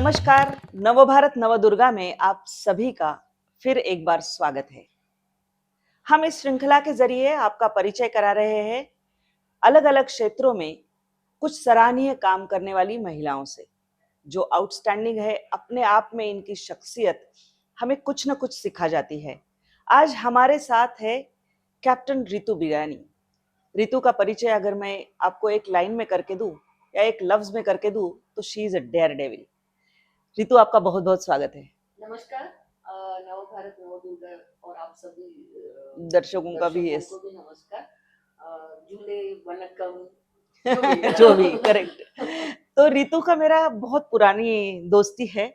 नमस्कार। नवभारत नवदुर्गा में आप सभी का फिर एक बार स्वागत है। हम इस श्रृंखला के जरिए आपका परिचय करा रहे हैं अलग अलग क्षेत्रों में कुछ सराहनीय काम करने वाली महिलाओं से, जो आउटस्टैंडिंग है। अपने आप में इनकी शख्सियत हमें कुछ न कुछ सिखा जाती है। आज हमारे साथ है कैप्टन रितु बिरानी। रितु का परिचय अगर मैं आपको एक लाइन में करके दूं या एक लफ्ज में करके दूं तो she is a daredevil. Ritu, आपका बहुत बहुत स्वागत है। नमस्कार। नवभारत नवदुर्गा और आप सभी दर्शकों का भी को भी नमस्कार। जूले वनक्कम जो भी करेक्ट। तो रितु का मेरा बहुत पुरानी दोस्ती है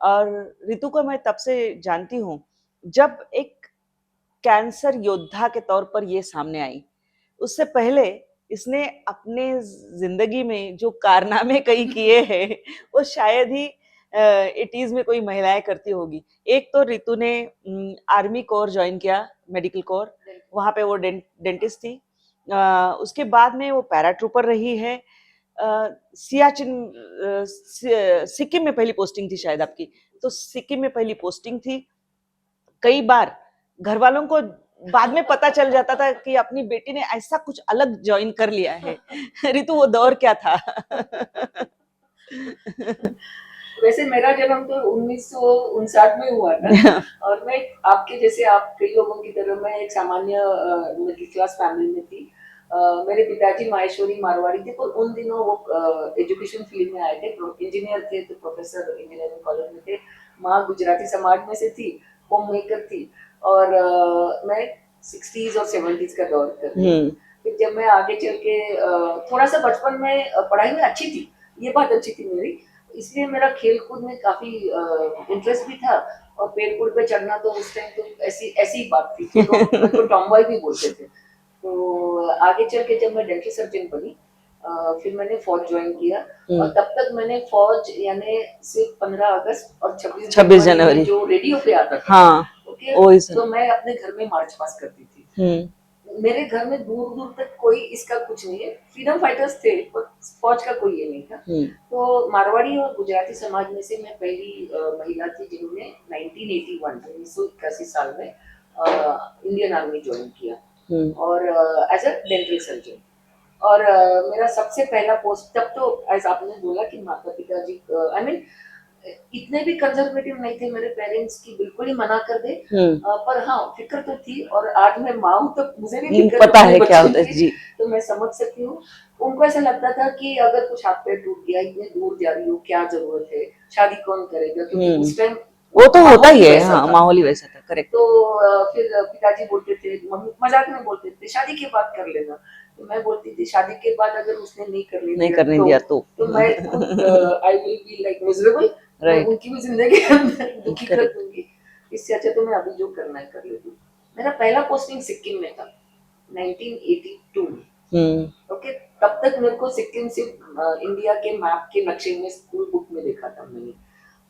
और रितु को मैं तब से जानती हूँ जब एक कैंसर योद्धा के तौर पर ये सामने आई। उससे पहले इसने अपने जिंदगी में जो कारनामे कई किए हैं वो शायद ही 80s में कोई महिलाएं करती होगी। एक तो रितु ने आर्मी कोर ज्वाइन किया, मेडिकल कोर, वहां पे वो डेंटिस्ट थी। उसके बाद में वो पैराट्रूपर रही है। सियाचिन सिक्किम में पहली पोस्टिंग थी शायद आपकी, तो सिक्किम में पहली पोस्टिंग थी। कई बार घर वालों को बाद में पता चल जाता था कि अपनी बेटी ने ऐसा कुछ अलग ज्वाइन कर लिया है। रितु, वो दौर क्या था? वैसे मेरा जन्म तो 1959 में हुआ था और मैं आपके जैसे आप कई लोगों की तरह मैं एक सामान्य मिडिल क्लास फैमिली में थी। मेरे पिताजी माहेश्वरी मारवाड़ी थे, पर उन दिनों वो एजुकेशन फील्ड में आए थे, इंजीनियर थे, तो प्रोफेसर इंजीनियरिंग कॉलेज में थे। माँ गुजराती समाज में से थी, होम मेकर थी और मैं 60s और 70s का दौर कर रही हूँ। फिर जब मैं आगे चल के थोड़ा सा बचपन में पढ़ाई में अच्छी थी, ये बात अच्छी थी मेरी, इसलिए मेरा खेल कूद में काफी इंटरेस्ट भी था। और पेड़ पुड़ पे चढ़ना तो उस टाइम तो ऐसी ऐसी ही बात थी, तो टॉमबॉय भी बोलते थे। तो आगे चल के जब मैं डेंटल सर्जन बनी, फिर मैंने फौज ज्वाइन किया और तब तक मैंने फौज यानी सिर्फ 15 अगस्त और 26 जनवरी जो रेडियो पे आता था, हाँ, ओके, तो मैं अपने घर में मार्च पास करती थी। मेरे घर में दूर दूर तक कोई इसका कुछ नहीं है, फ्रीडम फाइटर्स थे पर फौज का कोई ये नहीं था। तो मारवाड़ी और गुजराती समाज में से मैं पहली महिला थी जिन्होंने 1981 साल में इंडियन आर्मी ज्वाइन किया और एज अ डेंटल सर्जन। और मेरा सबसे पहला पोस्ट तब तो ऐसा आपने बोला कि माता पिता जी आई मीन इतने भी कंजर्वेटिव नहीं थे मेरे पेरेंट्स की बिल्कुल ही मना कर दे, पर हाँ फिक्र तो थी। और आज मैं माँ हूँ तो मुझे भी फिक्र पता है क्या होता है जी। तो मैं समझ सकती हूँ। उनको ऐसा लगता था कि अगर कुछ हाथ पैर टूट गया, इतने दूर जा रही हो, क्या जरूरत है, शादी कौन करेगा, क्योंकि उस टाइम वो तो होता ही है, हाँ, माहौल ही वैसा था, करेक्ट। तो फिर पिताजी बोलते थे, मम्मी मजाक में बोलते थे शादी के बाद कर लेना। तो मैं बोलती थी शादी के बाद अगर उसने नहीं करने दिया तो मैं I will be like miserable, उनकी भी जिंदगी दुखी कर दूंगी। इससे अच्छा तो मैं अभी जो करना है कर लेती हूँ। मेरा पहला पोस्टिंग सिक्किम में था 1982 में। ओके, तब तक मेरे को सिक्किम सिर्फ इंडिया के मैप के नक्शे में स्कूल बुक में देखा था मैंने।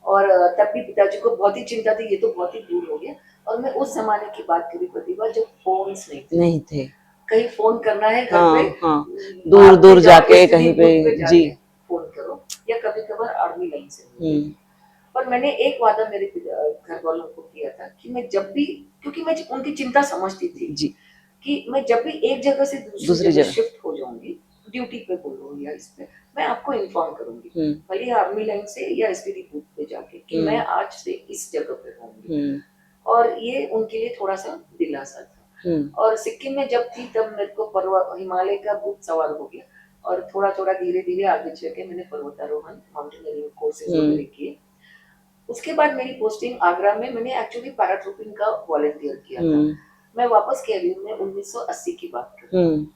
और तब भी पिताजी को बहुत ही चिंता थी, ये तो बहुत ही दूर हो गया। और मैं उस जमाने की बात करी प्रतिभा जब फोन्स नहीं थे, कहीं फोन करना है घर पे, दूर दूर जाके कहीं पे जी फोन करो, या कभी कभार आर्मी लाइन से। पर मैंने एक वादा मेरे घर वालों को किया था कि मैं जब भी, क्योंकि मैं उनकी चिंता समझती थी जी, कि मैं जब भी एक जगह से दूसरी जगह शिफ्ट हो जाऊंगी, ड्यूटी पे बोलो या इस पे, मैं आपको इन्फॉर्म करूंगी, भले आर्मी लाइन से या एसटीडी बूथ पे जाके, कि मैं आज से इस जगह पे रहूंगी। और ये उनके लिए थोड़ा सा दिलासा था। और सिक्किम में जब थी तब मेरे को हिमालय का भूत सवार हो गया और थोड़ा थोड़ा धीरे धीरे आगे चल के मैंने पर्वतारोहण माउंटेनियरिंग कोर्सेज वगैरह किए। उसके बाद मेरी पोस्टिंग आगरा में, मैंने एक्चुअली पैराट्रूपिंग का वॉलंटियर किया था। मैं वापस कह रही हूँ, मैं 1980 की बात कर रही हूँ।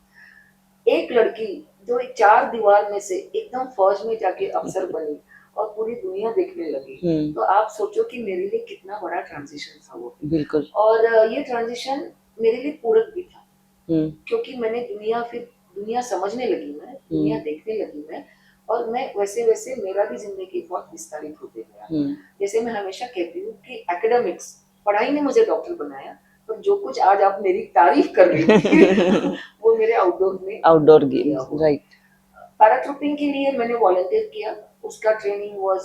एक लड़की जो एक 4 दीवार में से एकदम फौज में जाके अफसर बनी और पूरी दुनिया देखने लगी, तो आप सोचो कि मेरे लिए कितना बड़ा ट्रांजिशन था वो। बिल्कुल। और ये ट्रांजिशन मेरे लिए पूरक भी था, क्योंकि मैंने दुनिया समझने लगी, मैं दुनिया देखने लगी मैं, और मैं वैसे वैसे मेरा भी जिंदगी बहुत विस्तारित होते गया। जैसे मैं हमेशा कहती हूँ कि एकेडमिक्स, पढ़ाई ने मुझे डॉक्टर बनाया, पर जो कुछ आज आप मेरी तारीफ कर रही थी वो मेरे आउटडोर गेम्स, राइट। पैराट्रूपिंग के लिए मैंने वॉलंटियर किया, उसका ट्रेनिंग वाज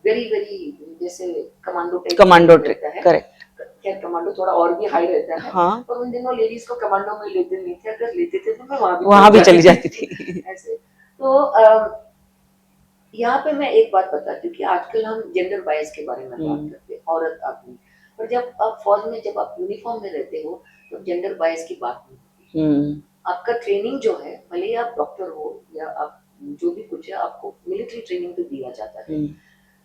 वेरी वेरी जैसे कमांडो टाइप कमांडो ट्रिक, रहता है। करेक्ट। खैर कमांडो थोड़ा और भी हाई रहता है, हाँ, पर उन दिनों लेडीज को कमांडो में लेते नहीं थे, अगर लेते थे तो मैं वहां भी वहां भी पहुंच चली जाती जाती थी। थी। ऐसे तो यहाँ पे मैं एक बात बताती हूँ कि आजकल हम जेंडर बायस के बारे में बात करते हैं, औरत आदमी, पर जब आप फौज में जब आप यूनिफॉर्म में रहते हो तो जेंडर बायस की बात नहीं होती। आपका ट्रेनिंग जो है, भले ही आप डॉक्टर हो या आप जो भी कुछ है, आपको मिलिट्री ट्रेनिंग तो दिया जाता है,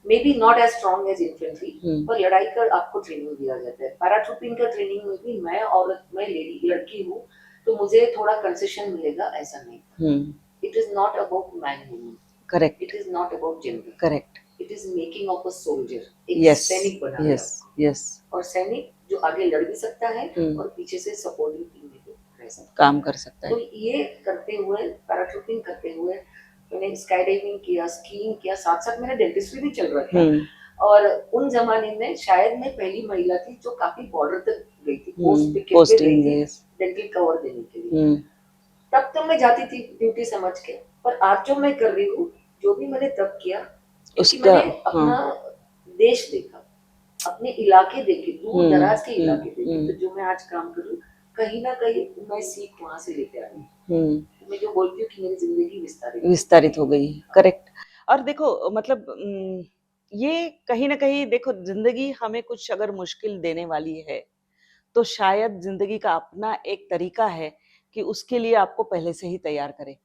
may be not as strong as infantry, पर लड़ाई का आपको ट्रेनिंग दिया जाता है। पैराट्रूपिंग का ट्रेनिंग में भी मैं औरत, मैं लेडी लड़की हूँ तो मुझे थोड़ा कंसेशन मिलेगा, ऐसा नहीं। It is not about man woman, correct, it is not about gender, correct, it is making of a soldier, एक यस, सैनिक बनाना। यस, यस, और सैनिक जो आगे लड़ भी सकता है और पीछे से सपोर्टिव टीम में भी रह सकता है, काम कर सकता तो है। ये करते हुए, पैराट्रूपिंग करते हुए मैंने स्काई डाइविंग किया, स्कीइंग किया, साथ साथ मेरा डेंटिस्ट्री भी चल रहा था। और उन जमाने में शायद मैं पहली महिला थी जो काफी बॉर्डर तक गई थी, पोस्ट पिकेट पे गई थी डेंटल कवर देने के लिए। तब तो मैं जाती थी ड्यूटी समझ के, पर आज जो मैं कर रही हूँ, जो भी मैंने तब किया, क्योंकि उसका, मैंने अपना देश देखा, अपने इलाके देखे, दूर दराज के इलाके देखे, तो जो मैं आज काम कर रही हूँ, कहीं ना कहीं मैं सीख वहां से लेके आई हूँ। मैं जो बोलती हूँ कि मेरी जिंदगी विस्तारित हो गई, करेक्ट। और देखो मतलब ये कहीं ना कहीं देखो, जिंदगी हमें कुछ अगर मुश्किल देने वाली है तो शायद जिंदगी का अपना एक तरीका है कि उसके लिए आपको पहले से ही तैयार करे।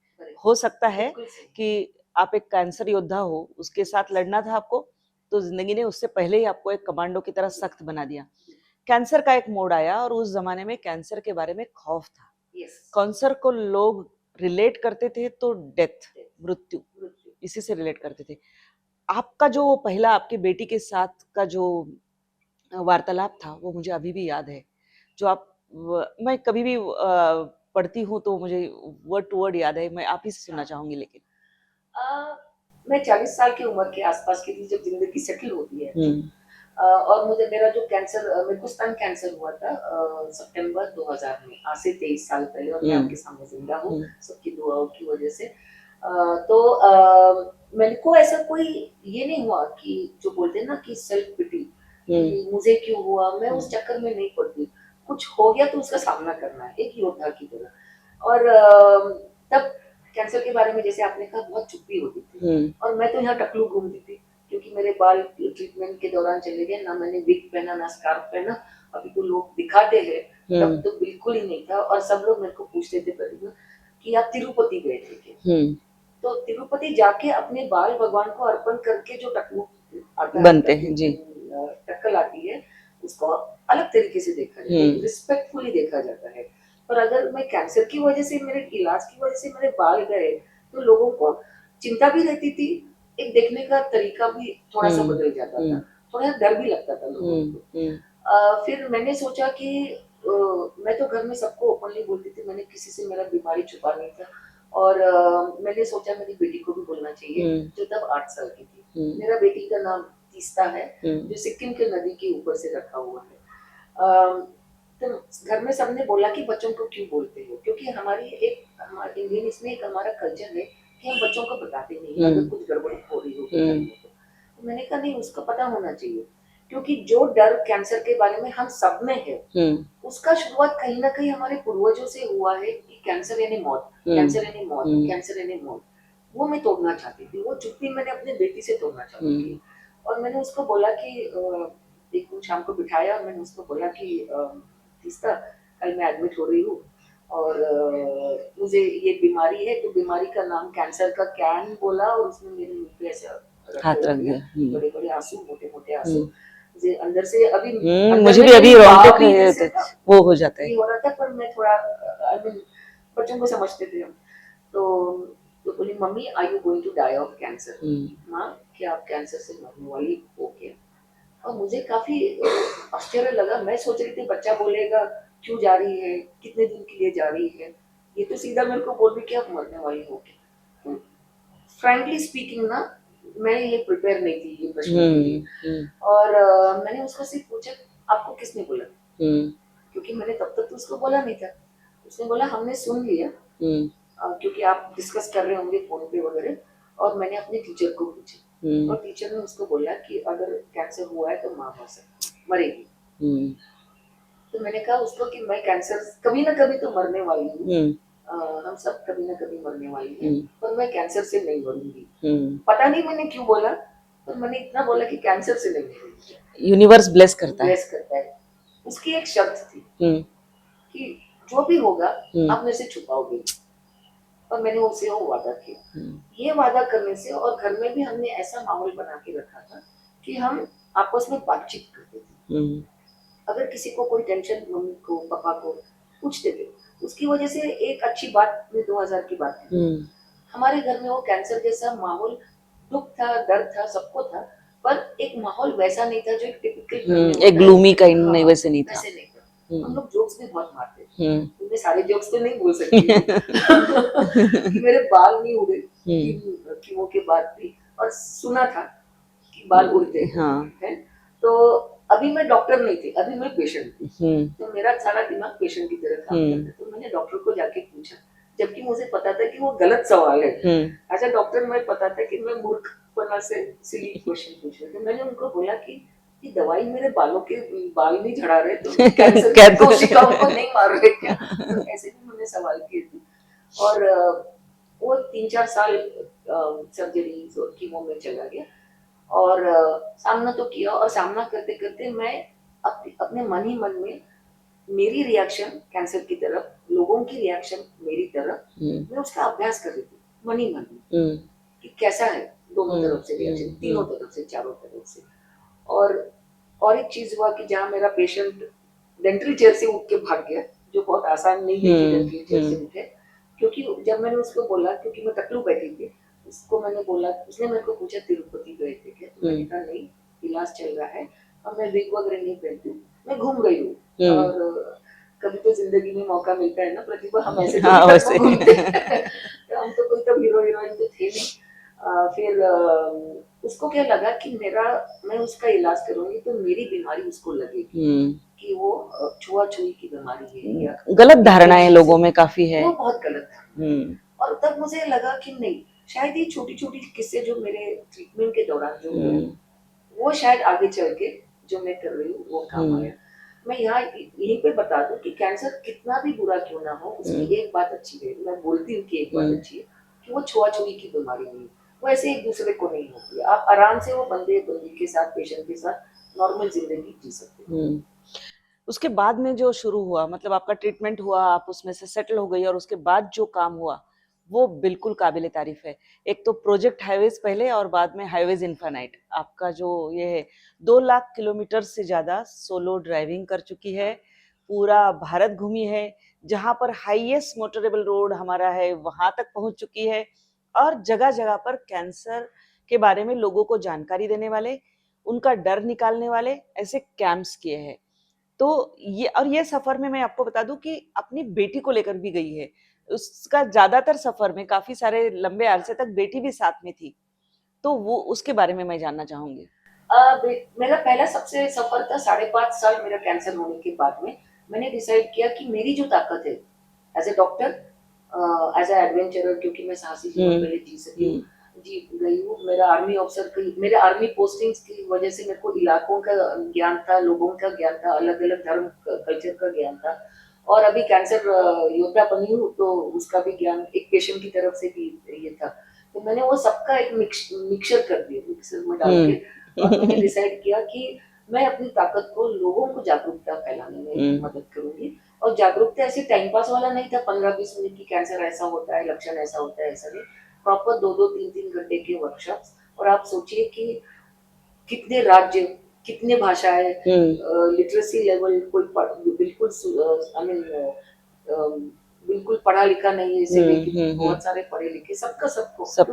हो सकता है कि आप एक कैंसर योद्धा हो, उसके साथ लड़ना था आपको, तो जिंदगी ने उससे पहले ही आपको एक कमांडो की तरह सख्त बना दिया। कैंसर का एक मोड़ आया और उस जमाने में कैंसर के बारे में खौफ था। कैंसर को लोग रिलेट करते थे तो डेथ, मृत्यु, इसी से रिलेट करते थे। आपका जो पहला आपकी बेटी के साथ का जो वार्तालाप था वो मुझे अभी भी याद है। जो आप मैं कभी भी पढ़ती हूँ तो मुझे वर्ड टू वर्ड याद है। मैं आप ही से सुनना चाहूंगी लेकिन। मैं 40 साल की उम्र के आसपास की थी जब जिंदगी सेटल होती है। और मुझे मेरा जो कैंसर, मेरे को स्तन कैंसर हुआ था सितंबर 2000 में, आज से 23 साल पहले, और मैं आपके सामने जिंदा हूँ सबकी दुआओं की वजह से। तो मेरे को ऐसा कोई ये नहीं हुआ कि जो बोलते हैं ना कि सेल्फ पिटी, कि मुझे क्यों हुआ, मैं उस चक्कर में नहीं पड़ती। कुछ हो गया तो उसका सामना करना है एक योद्धा की तरह। और तब कैंसर के बारे में जैसे आपने कहा बहुत चुप्पी होती थी, और मैं तो यहाँ टकलू घूमती थी क्योंकि मेरे बाल ट्रीटमेंट के दौरान चले गए, ना मैंने विग पहना ना स्कार्फ पहना। अभी तो लोग दिखाते हैं, तब तो बिल्कुल ही नहीं था। और सब लोग मेरे को पूछते थे प्रतिभा कि आप तिरुपति गए थे क्या? तो तिरुपति जाके अपने बाल भगवान को अर्पण करके जो टकलू आता बनते हैं जी, टक्कल आती है, उसको अलग तरीके से देखा जाता है, रिस्पेक्टफुली देखा जाता है। पर अगर मैं कैंसर की वजह से, मेरे इलाज की वजह से मेरे बाल गए, तो लोगों को चिंता भी रहती थी, एक देखने का तरीका भी थोड़ा सा बदल जाता था, थोड़ा डर भी लगता था लोगों को। फिर मैंने सोचा कि मैं तो घर में सबको ओपनली बोलती थी, मैंने किसी से मेरा बीमारी छुपा नहीं था। और मैंने सोचा मेरी बेटी को भी बोलना चाहिए, जो तब 8 साल की थी। मेरा बेटी का नाम तीस्ता है, जो सिक्किम के नदी के ऊपर से रखा हुआ है। तो घर में सबने बोला कि बच्चों को क्यों बोलते हो, क्योंकि हमारी एक, हमारे इंडियन इसमें एक हमारा कल्चर है कि हम बच्चों को बताते नहीं अगर कुछ गड़बड़ हो रही हो। तो मैंने कहा नहीं, उसका पता होना चाहिए, क्योंकि जो डर कैंसर के बारे में हम सब में है, उसका शुरुआत कहीं ना कहीं हमारे पूर्वजों से हुआ है कि कैंसर यानी मौत, कैंसर यानी मौत, कैंसर यानी मौत। वो मैं तोड़ना चाहती थी, वो चुप्पी मैंने अपने बेटी से तोड़ना चाहती थी। और मैंने उसको बोला कि एक दिन शाम को बिठाया और मैंने उसको बोला कि तीस्ता, कल मैं एडमिट हो रही हूँ और मुझे ये बीमारी है, तो बीमारी का नाम कैंसर का कैन बोला, और उसने मेरे मुंह पे ऐसे हाथ रख दिया, बड़े बड़े आंसू, मोटे मोटे आंसू। मुझे अंदर से अभी मुझे भी अभी रोंगटे वो हो जाता है, हो रहा था, पर मैं थोड़ा बच्चों को समझते थे हम। तो बोली mummy are you going to die of cancer, माँ क्या आप कैंसर से मरने वाली हो क्या? और मुझे काफी आश्चर्य लगा। मैं सोच रही थी बच्चा बोलेगा क्यों जा रही है, कितने दिन के लिए जा रही है, ये तो सीधा मेरे को बोल रही कि आप मरने वाली हो क्या। तो फ्रैंकली स्पीकिंग ना, मैं ये प्रिपेयर नहीं थी ये प्रश्न के लिए। और मैंने उसको सिर्फ पूछा आपको किसने बोला, क्योंकि मैंने तब तक तो उसको बोला नहीं था। उसने बोला हमने सुन लिया, क्योंकि आप डिस्कस कर रहे होंगे फोन पे वगैरह, और मैंने अपने टीचर को पूछा। और टीचर ने उसको बोला कि अगर कैंसर हुआ है तो माँ मरेगी। तो मैंने कहा उसको कि मैं कैंसर कभी ना कभी तो मरने वाली हूँ, हम सब कभी ना कभी मरने वाली हैं, पर मैं कैंसर से नहीं मरूंगी। पता नहीं मैंने क्यों बोला, पर मैंने इतना बोला कि कैंसर से नहीं मरूंगी। यूनिवर्स ब्लेस करता है। उसकी एक शर्त थी कि जो भी होगा आप मेरे से छुपाओगे, और मैंने उससे वो वादा किया। ये वादा करने से, और घर में भी हमने ऐसा माहौल बना के रखा था कि हम आपस में बातचीत करते थे। अगर किसी को कोई टेंशन, मम्मी को, पापा को पूछते थे, उसकी वजह से एक अच्छी बात में 2000 की बात थी। हमारे घर में वो कैंसर जैसा माहौल, दुख था, दर्द था, सबको था, पर एक माहौल वैसा नहीं था जो एक टिपिकल एक ग्लूमी काइंड नहीं, वैसे नहीं था। हम लोग जोक्स भी बहुत मारते थे। मैं सारे जोक्स तो नहीं बोल सकती कि मेरे बाल नहीं उड़े कीमो के बाद भी, और सुना था कि बाल उड़ते हैं। तो अभी मैं डॉक्टर नहीं थी, अभी मैं पेशेंट थी। तो मेरा सारा दिमाग पेशेंट की तरह काम करता। तो मैंने डॉक्टर को जाके पूछा, जबकि मुझे पता था कि वो गलत सवाल है। अच्छा डॉक्टर, मैं पता था कि मैं मूर्खपना से सिली क्वेश्चन पूछ रही थी। मैंने उनको बोला कि ये दवाई मेरे बालों के बाल नहीं झड़ा रहे, तो कैंसर की कोशिकाओं को नहीं मार रहे क्या? तो ऐसे भी मैंने सवाल किए थे। और वो 3-4 साल सर्जरी और कीमो में चला गया, और सामना तो किया, और सामना करते करते मैं अपने मन ही मन में मेरी रिएक्शन कैंसर की तरफ, लोगों की रिएक्शन मेरी तरफ, मैं उसका अभ्यास कर रही थी मन ही मन में कि कैसा है दोनों तरफ से रिएक्शन, तीनों तरफ से, चारों तरफ से। और एक चीज हुआ कि जहाँ मेरा पेशेंट डेंटल चेयर से उठ के भाग गया, जो बहुत आसान नहीं है कि डेंटल चेयर से उठे, क्योंकि जब मैंने उसको बोला, क्योंकि मैं टकलू बैठी थी, उसको मैंने बोला, उसने मेरे को पूछा तिरुपति गए थे क्या? तो मैंने कहा नहीं, इलाज चल रहा है और मैं विग वगैरह नहीं पहनती हूँ, मैं घूम गई हूँ। और कभी तो जिंदगी में मौका मिलता है ना प्रतिभा, हम ऐसे घूमते तो हम तो कोई तो हीरो हीरोइन तो थे नहीं। फिर उसको क्या लगा कि मैं उसका इलाज करूंगी तो मेरी बीमारी उसको लगेगी कि वो छुआछुई की बीमारी है, या गलत धारणाएं लोगों में काफी है। वो बहुत गलत धारणा। और तब मुझे लगा कि नहीं, शायद ये छोटी छोटी किस्से जो मेरे ट्रीटमेंट के दौरान जो हुए, वो शायद आगे चल के जो मैं कर रही हूँ वो काम आया। मैं यहाँ यहीं पे बता दूं कि कैंसर कितना भी बुरा क्यों ना हो, उसकी एक बात अच्छी है, मैं बोलती हूँ कि एक बात अच्छी है कि वो छुआछुई की बीमारी नहीं, वो ऐसे एक दूसरे को नहीं होती। आप आराम से वो बंदे के साथ, पेशेंट के साथ नॉर्मल जिंदगी जी सकते हैं। उसके बाद में जो शुरू हुआ, मतलब आपका ट्रीटमेंट हुआ, आप उसमें से सेटल हो गई, और उसके बाद जो काम हुआ वो बिल्कुल काबिले तारीफ है। एक तो प्रोजेक्ट हाईवेज पहले, और बाद में हाईवेज इन्फानाइट। आपका जो ये है 2 लाख किलोमीटर से ज्यादा सोलो ड्राइविंग कर चुकी है, पूरा भारत घूमी है, जहां पर हाईएस्ट मोटरेबल रोड हमारा है वहां तक पहुंच चुकी है, और जगह जगह पर कैंसर के बारे में लोगों को जानकारी देने वाले, उनका डर निकालने वाले ऐसे कैंप्स किए हैं। तो ये सफर में मैं आपको बता दूं कि अपनी बेटी को लेकर भी गई है। उसका ज्यादातर सफर में काफी सारे लंबे अरसे तक बेटी भी साथ में थी, तो वो उसके बारे में मैं जानना चाहूंगी। मेरा पहला सबसे सफर था 5.5 साल मेरा कैंसर होने के बाद में। मैंने डिसाइड किया कि मेरी जो ताकत है as a doctor, as a adventurer, क्योंकि मैं साहसी जीवन पहले जी सकी हूँ, जी गई हूँ। मेरा आर्मी ऑफिसर की, मेरे आर्मी पोस्टिंग्स की वजह से मेरे को इलाकों का ज्ञान था, लोगों का ज्ञान था, अलग अलग धर्म कल्चर का ज्ञान था, और अभी कैंसर योद्धा बनी हूँ तो उसका भी ज्ञान एक पेशेंट की तरफ से भी ये था। तो मैंने वो सबका एक मिक्सचर कर दिया, मिक्सर में डाल के, और मैंने डिसाइड किया कि मैं अपनी ताकत को लोगों को जागरूकता फैलाने में मदद करूंगी। और जागरूकता ऐसे टाइम पास वाला नहीं था 15-20 मिनट की, कैंसर ऐसा होता है, लक्षण ऐसा होता है, ऐसा नहीं। प्रॉपर 2-2, 3-3 घंटे के वर्कशॉप्स। और आप सोचिए कि कितने राज्य, कितने भाषाएं, लिटरेसी लेवल कोई बिल्कुल आई मीन बिल्कुल पढ़ा लिखा नहीं है, से लेके बहुत सारे पढ़े लिखे, सबको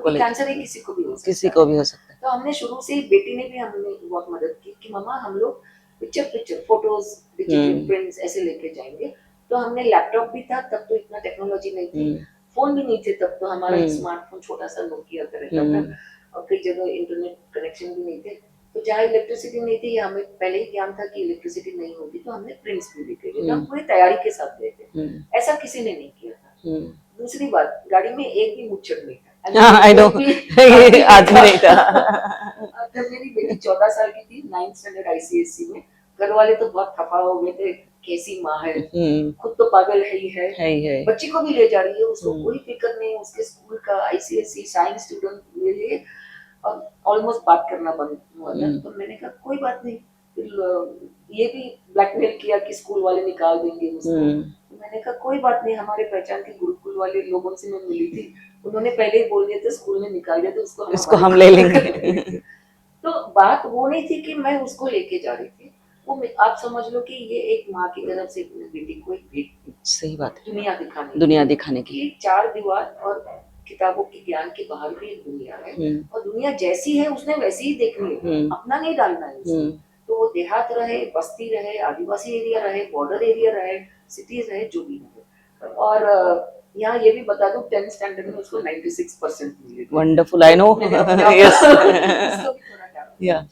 कैंसर है, किसी को भी हो सकता है। तो हमने शुरू से ही, बेटी ने भी हमने बहुत मदद की कि मम्मा हम लोग पिक्चर फोटोज, डिजिटल प्रिंट्स ऐसे लेके जाएंगे। तो हमने लैपटॉप भी था, तब तो इतना टेक्नोलॉजी नहीं थी, फोन भी नहीं थे तब तो, हमारा स्मार्टफोन छोटा सा नोकिया का रहता था, और कई जगह इंटरनेट कनेक्शन भी नहीं थे। तो जहाँ इलेक्ट्रिसिटी नहीं थी, हमें पहले ही ज्ञान था कि इलेक्ट्रिसिटी नहीं होगी, तो हमने प्रिंट्स भी लेके गए, हम पूरी तैयारी के साथ गए थे, ऐसा किसी ने नहीं किया था। दूसरी बात, गाड़ी में एक भी मुच्छर नहीं था, आई नो, आदमी नहीं था। जब मेरी बेटी 14 साल की थी, 9th स्टैंडर्ड आईसीएससी में, घर वाले तो बहुत खफा हो गए थे, कैसी माँ है, खुद तो पागल है ही है, बच्ची को भी ले जा रही है, उसको कोई फिक्र नहीं, उसके स्कूल का आईसीएससी साइंस स्टूडेंट ले लिए, और ऑलमोस्ट बात करना बंद हुआ था। तो मैंने कहा कोई बात नहीं, फिर ये भी ब्लैकमेल किया कि स्कूल वाले निकाल देंगे उसको। तो मैंने कहा कोई बात नहीं, हमारे पहचान के गुरुकुल वाले लोगों से मैं मिली थी, उन्होंने पहले ही बोल दिया था स्कूल में निकाल दिया, तो उसको हम ले लेंगे। तो बात वो नहीं थी कि मैं उसको लेके जा रही थी, वो आप समझ लो कि ये एक माँ की तरफ से अपनी बेटी को एक भेंट, सही बात है, दुनिया दिखाने की, चार दीवार और किताबों के ज्ञान के बाहर भी एक दुनिया है, और दुनिया जैसी है उसने वैसी ही देखनी है, अपना नहीं डालना है उसमें। तो वो देहात रहे, बस्ती रहे, आदिवासी एरिया रहे, बॉर्डर एरिया रहे, सिटीज रहे, जो भी रहे। और यहाँ ये भी बता दूं, 10th स्टैंडर्ड में उसको 96% मिले थे। Wonderful, I know, yes. उसको भी थोड़ा डाउन या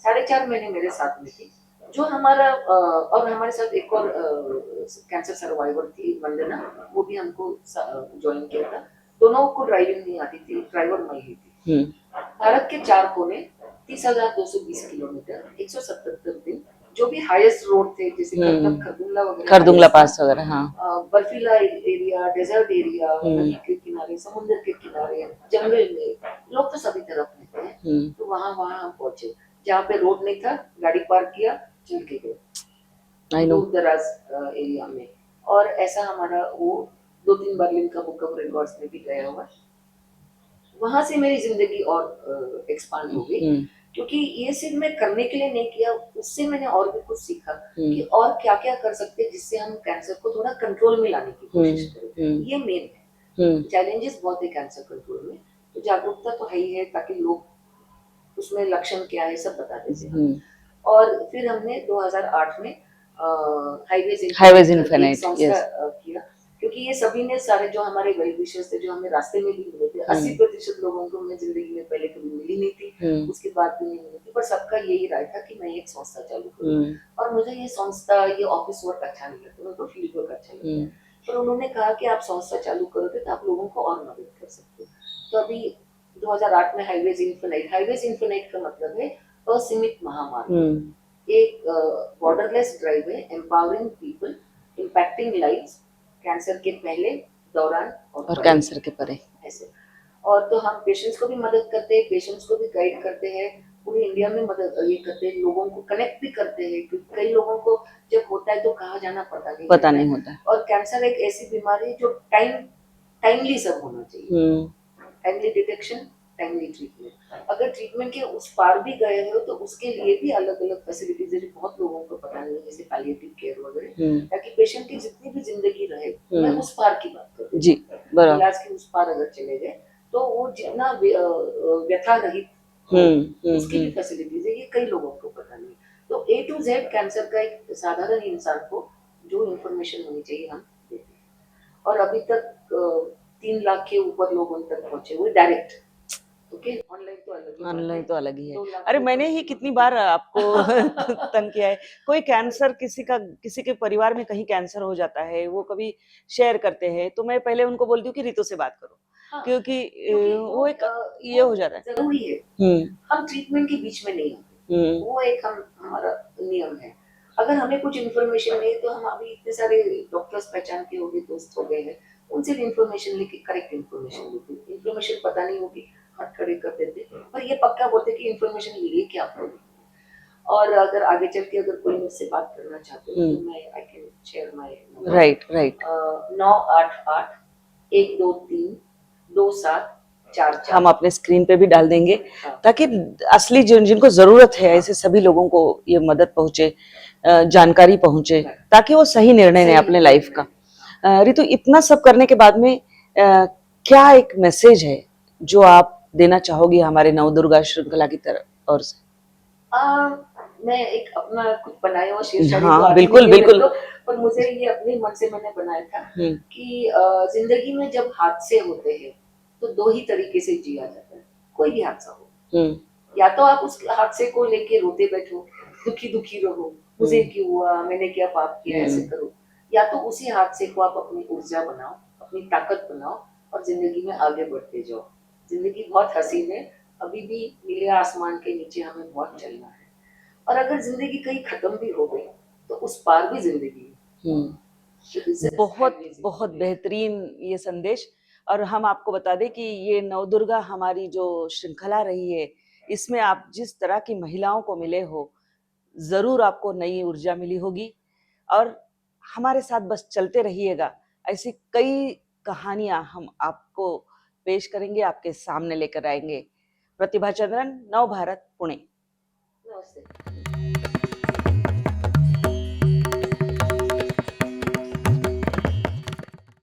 4.5 महीने मेरे साथ में थी, जो हमारा और हमारे साथ एक और कैंसर सर्वाइवर थी, वंदना, वो भी हमको ज्वाइन किया था। दोनों को ड्राइविंग नहीं आती थी, ड्राइवर मैं ही थी। भारत के 4 कोने, 30,220 किलोमीटर, 177 दिन, जो भी हाईएस्ट रोड थे, जैसे खरदुंगला वगैरह, खरदुंगला पास वगैरह, हाँ, बर्फीला एरिया, डेजर्ट एरिया, नदी के किनारे, समुद्र के किनारे, जंगल में, लोग तो सभी तरफ रहते हैं। तो वहाँ हम पहुंचे, जहाँ पे रोड नहीं था, गाड़ी पार्क किया, चल के गए दूर दराज एरिया में। और ऐसा हमारा वो 2-3 बार लिम्का बुक ऑफ रिकॉर्ड्स में भी गया हुआ। वहां से मेरी जिंदगी और एक्सपांड हो गई, क्योंकि ये सिर्फ मैं करने के लिए नहीं किया, उससे मैंने और भी कुछ सीखा कि और क्या क्या कर सकते हैं जिससे हम कैंसर को थोड़ा कंट्रोल में लाने की कोशिश करें। ये मेन है, चैलेंजेस बहुत है कैंसर कंट्रोल में, तो जागरूकता तो है ही है, ताकि लोग उसमें लक्षण क्या है सब बता देते। और फिर हमने 2008 में हाईवेज इन्फिनिट किया, क्योंकि ये सभी ने, सारे जो हमारे वेल विशर्स थे, जो हमें रास्ते में भी मिले थे, 80% लोगों को मैं जिंदगी में पहले कभी मिली नहीं थी, उसके बाद भी नहीं मिली थी, पर सबका यही राय था कि मैं एक संस्था चालू करूं। और मुझे ये संस्था, ये ऑफिस वर्क अच्छा नहीं लगता, मुझे फील्ड वर्क अच्छा लगता है। पर उन्होंने कहा कि आप संस्था चालू करोगे तो आप लोगों को और मदद कर सकते हो। तो अभी 2008 में हाईवेज इन्फिनिट का मतलब है असीमित महामार्ग, एक बॉर्डरलेस ड्राइव है, empowering people, impacting lives, cancer के पहले, दौरान और कैंसर के परे, ऐसे। और तो हम पेशेंट्स को भी मदद करते हैं, पेशेंट्स को भी गाइड करते हैं, पूरी इंडिया में मदद ये करते हैं, लोगों को कनेक्ट भी करते हैं, क्योंकि कई लोगों को जब होता है तो कहाँ जाना पता नहीं होता। और कैंसर एक ऐसी बीमारी जो टाइमली सब होना चाहिए, टाइमली डिटेक्शन, टाइमली ट्रीटमेंट। अगर ट्रीटमेंट के उस पार भी गए हो तो उसके लिए भी अलग अलग फैसिलिटीज है, जो बहुत लोगों को पता नहीं है, जैसे पैलिएटिव केयर वगैरह, ताकि पेशेंट की जितनी भी जिंदगी रहे, मैं उस पार की बात कर रही हूँ, इलाज के उस पार अगर चले गए तो वो जितना व्यथा रहित उसकी भी फैसिलिटीज है, ये कई लोगों को पता नहीं। तो A to Z कैंसर का एक साधारण इंसान को जो इन्फॉर्मेशन होनी चाहिए हम देते हैं। और अभी तक 3 लाख के ऊपर लोग उन तक पहुंचे हुए डायरेक्ट। ऑनलाइन तो अलग ही है। अरे मैंने ही कितनी बार आपको तंग किया है। कोई कैंसर किसी के परिवार में कहीं कैंसर हो जाता है, वो कभी शेयर करते हैं, तो मैं पहले उनको बोलती हूँ कि रितु से बात करो, क्योंकि वो एक ये हो जाता है, जरूरी है। हम ट्रीटमेंट के बीच में नहीं आते, वो एक हमारा नियम है। अगर हमें कुछ इन्फॉर्मेशन नहीं, तो हम अभी इतने सारे डॉक्टर्स पहचान के हो गए, दोस्त हो गए हैं, उनसे इन्फॉर्मेशन लेके करेक्ट इन्फॉर्मेशन लेते। इन्फॉर्मेशन पता नहीं होगी, हाथ खड़े कर देते, पर ये पक्का बोलते कि इन्फॉर्मेशन मिली क्या आपको। और अगर आगे चल के अगर कोई मुझसे बात करना चाहते हो तो मैं I can share my number. Right 988-123-2744। हम अपने स्क्रीन पे भी डाल देंगे, ताकि असली जिनको जरूरत है, ऐसे सभी लोगों को ये मदद पहुंचे, जानकारी पहुंचे, ताकि वो सही निर्णय लें अपने लाइफ का। रितु, इतना सब करने के बाद में क्या एक मैसेज है जो आप देना चाहोगी हमारे नवदुर्गा श्रृंखला की तरफ और से? मैं एक अपना कुछ बनाया हुआ शीर्षक, हाँ, बिल्कुल बिल्कुल, पर मुझे ये अपने मन से मैंने बनाया था कि जिंदगी में जब हादसे होते हैं तो 2 ही तरीके से जिया जाता है। कोई भी हादसा हो, या तो आप उस हादसे को लेके रोते बैठो, दुखी दुखी रहो, मुझे क्यों हुआ, मैंने क्या पाप किया, ऐसे करो, या तो उसी हादसे को आप अपनी ऊर्जा बनाओ, अपनी ताकत बनाओ और जिंदगी में आगे बढ़ते जाओ। जिंदगी बहुत हसीन है, अभी भी नीले आसमान के नीचे हमें बहुत चलना है। और अगर जिंदगी कहीं खत्म भी हो गई तो उस पार भी जिंदगी है। हम्म So this is बहुत amazing. बहुत बेहतरीन ये संदेश। और हम आपको बता दें कि ये नवदुर्गा हमारी जो श्रृंखला रही है, इसमें आप जिस तरह की महिलाओं को मिले हो, जरूर आपको नई ऊर्जा मिली होगी। और हमारे साथ बस चलते रहिएगा, ऐसी कई कहानियां हम आपको पेश करेंगे, आपके सामने लेकर आएंगे। प्रतिभा चंद्रन, नव भारत, पुणे। नमस्ते।